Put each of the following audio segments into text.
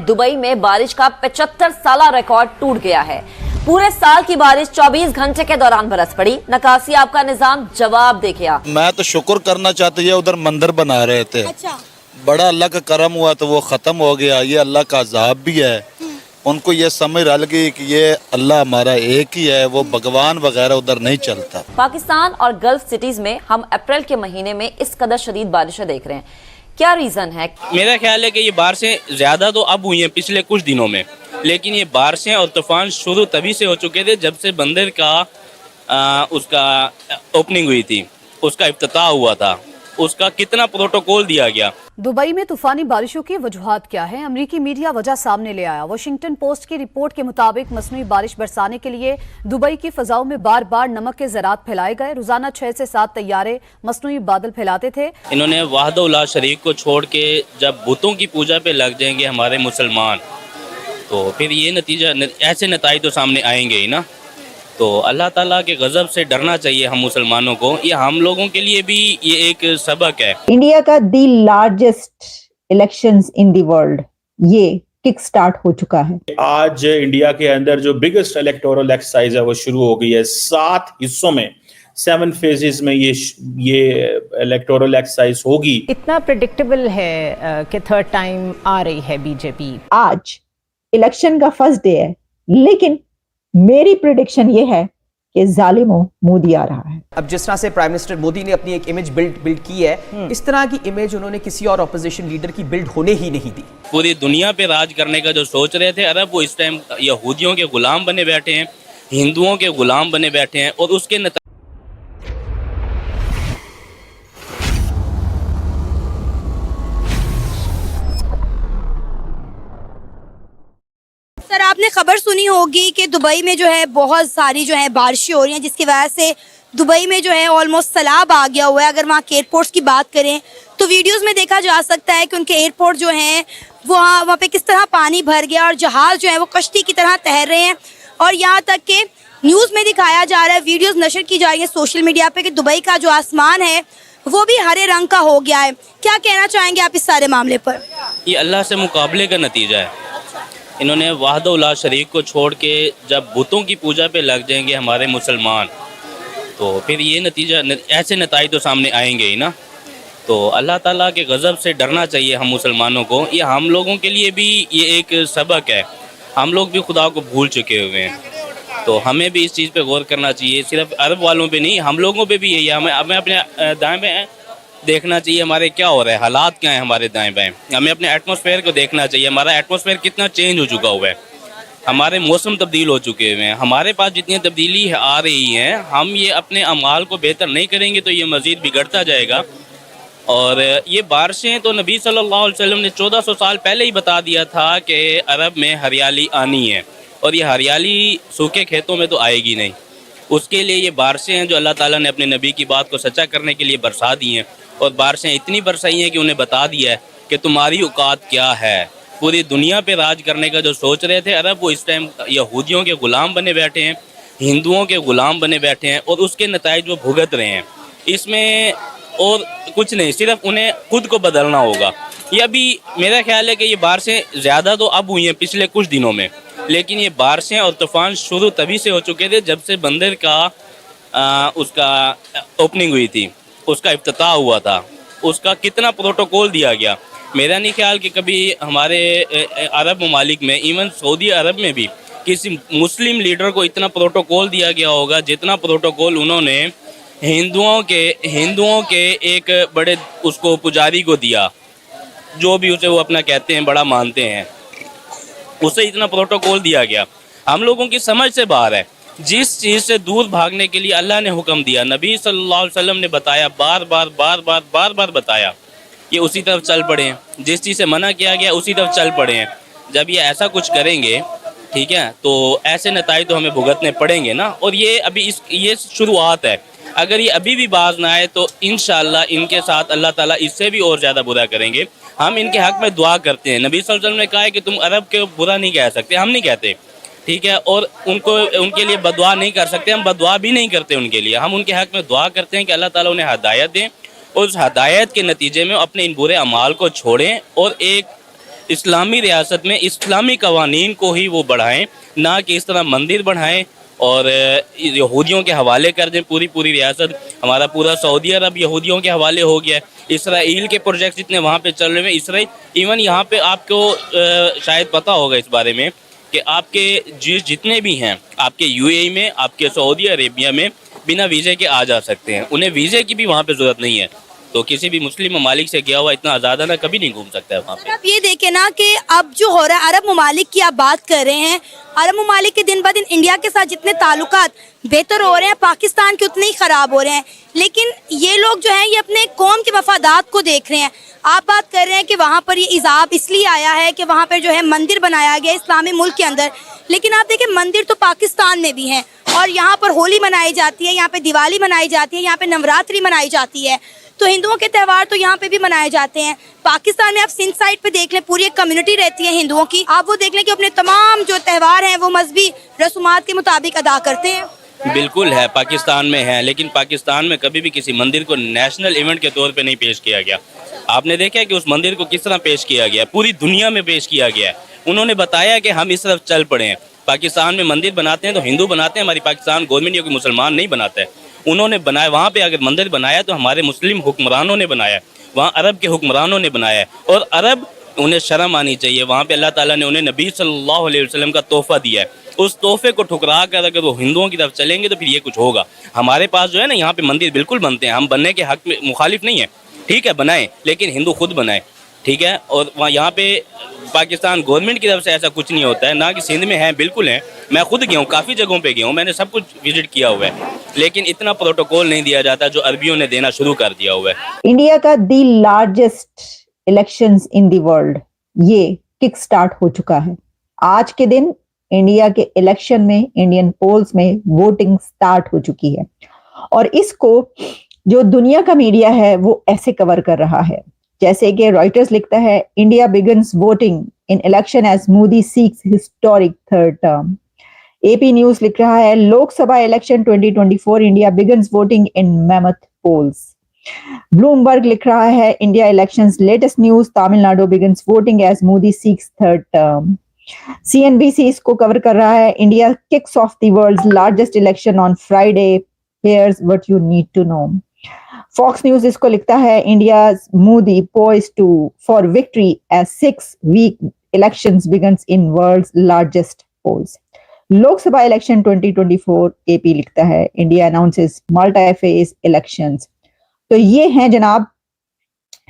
Dubai में बारिश का 75 साला रिकॉर्ड टूट गया है। पूरे साल की बारिश 24 घंटे के दौरान बरस पड़ी। नकासी आपका निजाम जवाब दे गया। मैं तो शुक्र करना चाहती है, उधर मंदिर बना रहे थे। अच्छा। बड़ा अल्लाह का करम हुआ तो वो ख़त्म हो गया। ये अल्लाह का अजाब भी है। उनको ये समझ रल गई कि ये अल्लाह हमारा एक ही है, वो भगवान वगैरह उधर नहीं चलता। पाकिस्तान और गल्फ सिटीज में हम अप्रैल के महीने में इस कदर शदीद बारिशें देख रहे हैं, क्या रीजन है? मेरा ख्याल है कि ये बारिशें ज़्यादा तो अब हुई हैं पिछले कुछ दिनों में, लेकिन ये बारिशें और तूफान शुरू तभी से हो चुके थे जब से बंदर का उसका ओपनिंग हुई थी, उसका इफ्तिताह हुआ था, उसका कितना प्रोटोकॉल दिया गया। दुबई में तूफानी बारिशों की वजूहात क्या है? अमरीकी मीडिया वजह सामने ले आया। वाशिंगटन पोस्ट की रिपोर्ट के मुताबिक मसनूई बारिश बरसाने के लिए दुबई की फजाओं में बार बार नमक के ज़रात फैलाए गए। रोजाना 6 से 7 तैयारे मसनूई बादल फैलाते थे। इन्होंने वाहदउल्लाह शरीक को छोड़ के जब बुतों की पूजा पे लग जाएंगे हमारे मुसलमान, तो फिर ये नतीजा, ऐसे नताइज तो सामने आएंगे ही ना। तो अल्लाह ताला के गज़ब से डरना चाहिए हम मुसलमानों को। ये हम लोगों के लिए भी ये एक सबक है। इंडिया का दी largest elections in the world ये किक स्टार्ट हो चुका है। आज इंडिया के अंदर जो बिगेस्ट इलेक्टोरल एक्सरसाइज है वो शुरू हो गई है। 7 हिस्सों में 7 फेजेस में ये इलेक्टोरल एक्सरसाइज होगी। इतना प्रेडिक्टेबल है कि थर्ड टाइम आ रही है बीजेपी। आज इलेक्शन का फर्स्ट डे है, लेकिन मेरी प्रेडिक्शन ये है कि जालिमों मोदी आ रहा है। अब जिस तरह से प्राइम मिनिस्टर मोदी ने अपनी एक इमेज बिल्ड की है, इस तरह की इमेज उन्होंने किसी और ऑपोजिशन लीडर की बिल्ड होने ही नहीं दी। पूरी दुनिया पे राज करने का जो सोच रहे थे अरब, वो इस टाइम यहूदियों के गुलाम बने बैठे हैं, हिंदुओं के गुलाम बने बैठे हैं। और उसके सर, आपने खबर सुनी होगी कि दुबई में जो है बहुत सारी जो है बारिशें हो रही हैं, जिसकी वजह से दुबई में जो है ऑलमोस्ट सैलाब आ गया हुआ है। अगर वहाँ के एयरपोर्ट्स की बात करें तो वीडियोस में देखा जा सकता है कि उनके एयरपोर्ट जो हैं वहाँ पे किस तरह पानी भर गया और जहाज़ जो है वो कश्ती की तरह तैर रहे हैं। और यहाँ तक कि न्यूज़ में दिखाया जा रहा है, वीडियोज़ नशर की जा रही है सोशल मीडिया पर कि दुबई का जो आसमान है वो भी हरे रंग का हो गया है। क्या कहना चाहेंगे आप इस सारे मामले पर? ये अल्लाह से मुकाबले का नतीजा है। इन्होंने वाहदउल्लाह शरीक को छोड़ के जब बुतों की पूजा पे लग जाएंगे हमारे मुसलमान, तो फिर ये नतीजा, ऐसे नताइज तो सामने आएंगे ही ना। तो अल्लाह ताला के गज़ब से डरना चाहिए हम मुसलमानों को। ये हम लोगों के लिए भी ये एक सबक है। हम लोग भी खुदा को भूल चुके हुए हैं, तो हमें भी इस चीज़ पे गौर करना चाहिए। सिर्फ अरब वालों पे नहीं, हम लोगों पे भी यही है। हमें अपने दाएं बाएं देखना चाहिए, हमारे क्या हो रहा है, हालात क्या हैं हमारे दाएं बाएं। हमें अपने एटमॉस्फेयर को देखना चाहिए, हमारा एटमॉस्फेयर कितना चेंज हो चुका हुआ है। हमारे मौसम तब्दील हो चुके हुए हैं। हमारे पास जितनी तब्दीली आ रही है, हम ये अपने अमाल को बेहतर नहीं करेंगे तो ये मज़ीद बिगड़ता जाएगा। और ये बारिशें तो नबी सल्लल्लाहु अलैहि वसल्लम ने 1400 साल पहले ही बता दिया था कि अरब में हरियाली आनी है, और ये हरियाली सूखे खेतों में तो आएगी नहीं। उसके लिए ये बारिशें हैं जो अल्लाह ताला ने अपने नबी की बात को सच्चा करने के लिए बरसा दी हैं। और बारिशें इतनी बरसाई हैं कि उन्हें बता दिया है कि तुम्हारी औकात क्या है। पूरी दुनिया पे राज करने का जो सोच रहे थे अरब, वो इस टाइम यहूदियों के गुलाम बने बैठे हैं, हिंदुओं के गुलाम बने बैठे हैं, और उसके नताइज वो भुगत रहे हैं। इसमें और कुछ नहीं, सिर्फ उन्हें खुद को बदलना होगा। ये अभी मेरा ख्याल है कि ये बारिशें ज़्यादा तो अब हुई हैं पिछले कुछ दिनों में, लेकिन ये बारिशें और तूफ़ान शुरू तभी से हो चुके थे जब से बंदर का उसका ओपनिंग हुई थी, उसका इफ्तिताह हुआ था, उसका कितना प्रोटोकॉल दिया गया। मेरा नहीं ख्याल कि कभी हमारे अरब ममालिक में, इवन सऊदी अरब में भी किसी मुस्लिम लीडर को इतना प्रोटोकॉल दिया गया होगा जितना प्रोटोकॉल उन्होंने हिंदुओं के एक बड़े उसको पुजारी को दिया, जो भी उसे वो अपना कहते हैं, बड़ा मानते हैं, उसे इतना प्रोटोकॉल दिया गया। हम लोगों की समझ से बाहर है। जिस चीज़ से दूर भागने के लिए अल्लाह ने हुक्म दिया, नबी सल्लल्लाहु अलैहि वसल्लम ने बताया, बार बार बताया, ये उसी तरफ चल पड़े हैं। जिस चीज़ से मना किया गया उसी तरफ चल पड़े हैं। जब ये ऐसा कुछ करेंगे, ठीक है, तो ऐसे नताइज तो हमें भुगतने पड़ेंगे ना। और ये अभी ये शुरुआत है। अगर ये अभी भी बाज ना आए तो इंशाअल्लाह इनके साथ अल्लाह ताला इससे भी और ज़्यादा बुरा करेंगे। हम इनके हक़ में दुआ करते हैं। नबी सल्लल्लाहु अलैहि वसल्लम ने कहा है कि तुम अरब के बुरा नहीं कह सकते, हम नहीं कहते, ठीक है, और उनके लिए बदुआ नहीं कर सकते, हम बदुआ भी नहीं करते उनके लिए। हम उनके हक़ में दुआ करते हैं कि अल्लाह ताला उन्हें हदायत दें, और उस हदायत के नतीजे में अपने इन बुरे अमाल को छोड़ें और एक इस्लामी रियासत में इस्लामी कवानीन को ही वो बढ़ाएं, ना कि इस तरह मंदिर बढ़ाएं और यहूदियों के हवाले कर दें पूरी पूरी रियासत। हमारा पूरा सऊदी अरब यहूदियों के हवाले हो गया है। इसराइल के प्रोजेक्ट जितने वहाँ पे चल रहे हैं, इसराइल इवन यहाँ पे आपको शायद पता होगा इस बारे में कि आपके जितने भी हैं आपके यूएई में, आपके सऊदी अरेबिया में बिना वीज़े के आ जा सकते हैं। उन्हें वीज़े की भी वहाँ पे ज़रूरत नहीं है। तो किसी भी मुस्लिम ममालिक से गया हुआ इतना आज़ादाना कभी नहीं घूम सकता है वहाँ पे। आप ये देखें ना कि अब जो हो रहा है, अरब ममालिक की आप बात कर रहे हैं, अरब ममालिक के दिन ब दिन इंडिया के साथ जितने ताल्लुकात बेहतर हो रहे हैं, पाकिस्तान के उतने ही ख़राब हो रहे हैं। लेकिन ये लोग जो हैं ये अपने कौम के मफादात को देख रहे हैं। आप बात कर रहे हैं कि वहाँ पर ये इजाब इसलिए आया है कि वहाँ पर जो है मंदिर बनाया गया इस्लामी मुल्क के अंदर, लेकिन आप देखें मंदिर तो पाकिस्तान में भी हैं और यहाँ पर होली मनाई जाती है, यहाँ पे दिवाली मनाई जाती है, यहाँ पे नवरात्रि मनाई जाती है। तो हिंदुओं के त्यौहार तो यहाँ पे भी मनाए जाते हैं। पाकिस्तान में आप सिंध साइड पे देख लें, पूरी एक कम्युनिटी रहती है हिंदुओं की, आप वो देख लें कि अपने तमाम जो त्यौहार हैं वो मजहबी रसूमात के मुताबिक अदा करते हैं। बिल्कुल है, पाकिस्तान में है, लेकिन पाकिस्तान में कभी भी किसी मंदिर को नेशनल इवेंट के तौर पे नहीं पेश किया गया। आपने देखा है कि उस मंदिर को किस तरह पेश किया गया, पूरी दुनिया में पेश किया गया है। उन्होंने बताया कि हम इस तरफ चल पड़े हैं। पाकिस्तान में मंदिर बनाते हैं तो हिंदू बनाते हैं, हमारी पाकिस्तान गवर्नमेंट या कोई मुसलमान नहीं बनाता है। उन्होंने बनाया, वहाँ पे अगर मंदिर बनाया तो हमारे मुस्लिम हुक्मरानों ने बनाया, वहाँ अरब के हुक्मरानों ने बनाया है। और अरब, उन्हें शर्म आनी चाहिए। वहाँ पे अल्लाह ताला ने उन्हें नबी सल्लल्लाहु अलैहि वसल्लम का तोहफा दिया है। उस तोहफे को ठुकरा कर अगर वो हिंदुओं की तरफ चलेंगे तो फिर ये कुछ होगा। हमारे पास जो है ना यहाँ पे मंदिर बिल्कुल बनते हैं, हम बनने के हक में मुखालिफ नहीं है, ठीक है बनाएं, लेकिन हिंदू खुद बनाएं, ठीक है। और वहाँ यहाँ पे पाकिस्तान गवर्नमेंट की तरफ से ऐसा कुछ नहीं होता है, ना कि सिंध में है, बिल्कुल है। मैं खुद गया हूँ, काफ़ी जगहों पे गया हूँ, मैंने सब कुछ विजिट किया हुआ है, लेकिन इतना प्रोटोकॉल नहीं दिया जाता जो अरबियों ने देना शुरू कर दिया हुआ है। इंडिया का दी largest elections in the world ये किक स्टार्ट हो चुका है। आज के दिन इंडिया के इलेक्शन में, इंडियन पोल्स में वोटिंग स्टार्ट हो चुकी है और इसको जो दुनिया का मीडिया है वो ऐसे कवर कर रहा है जैसे कि रॉयटर्स लिखता है, India begins voting in election as Modi seeks historic third term. AP news लिख रहा है, Lok Sabha election 2024 India begins voting in mammoth polls. Bloomberg लिख रहा है, India elections latest news, Tamil Nadu begins voting as Modi seeks third term. CNBC इसको cover कर रहा है, India kicks off the world's largest election on Friday, here's what you need to know. Fox News इसको लिखता है, India Modi poised to for victory as 6-week elections begins in world's largest polls. Lok Sabha election 2024 AP लिखता है, India announces multi phase elections. तो ये है जनाब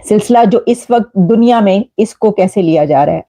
सिलसिला जो इस वक्त दुनिया में इसको कैसे लिया जा रहा है।